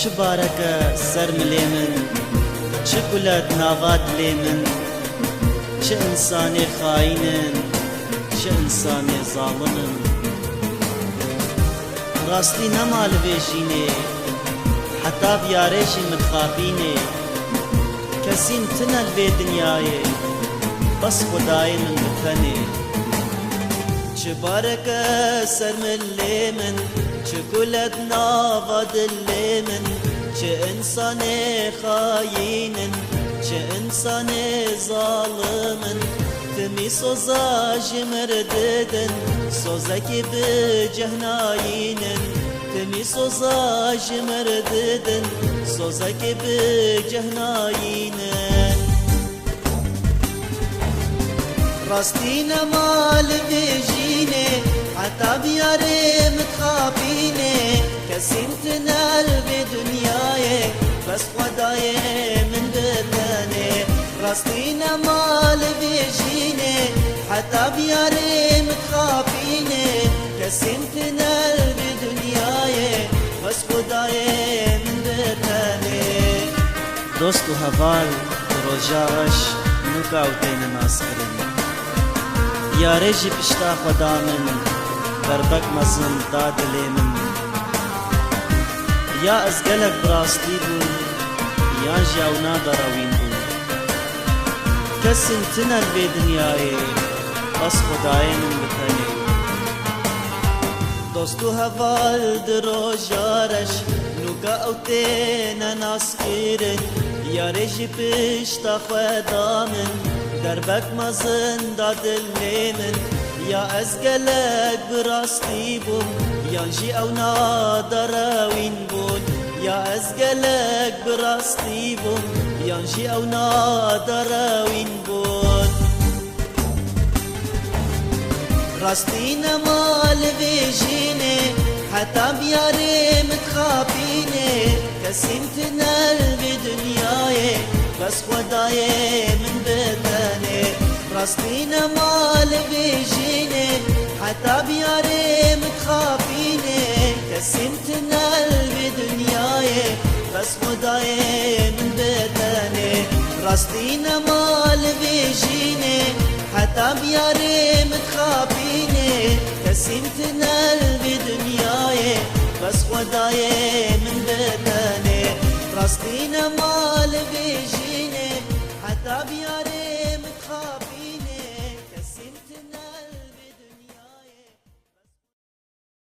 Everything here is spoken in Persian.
چه بارکه سر ملی من، چه گلت نواد لی من، چه انسان خائنن، چه انسان ظالمن. راستی نمال بیشینه حتی بیارشی متخابینه، کسین تنل به دنیای بس خدای من بکنه. چه بارکه سر ملی من، چه گلت نواد لی من، چه انسان خائنن، چه انسان ظالمن. تمی سوزا جمرددن سوزکی به جهناینن، تمی سوزا جمرددن سوزکی به جهناینن. راستی نمال بیجینه حتی بیاره متخابینه، کسین تنال به دنیای بس خدای من بتنه. راستی نمال بیجینه حتی بیاره متخابینه، کسین تنال به دنیای بس خدای من بتنه. دوست و حوال روژاش نکاوتین ناس کرن، یاره جی پشتا خدا من بربک مزن داد لی من. یا از گلک براستی بون یا جاونا دراوین بون، کسین تنل به دنیای بس خدای من بکنه. دوستو حوال درو جارش نوکا اوتین ناس کرن، یاره جی پشتا خدا من دربک مزن داد لی من. یا از گلک براستی بون یا جی اونا دراوین بون، یا از گلک براستی بون یا جی اونا دراوین بون. راستی نمال بیجینه حتی بیاره متخابینه، کسین تنل به دنیای بس خدای من بتنه. راستی نمال بیجینه حتی بیاره متخابینه، کسین تنل به دنیای بس خدای من بتنه. راستی نمال بیجینه حتی بیاره متخابینه، کسین تنل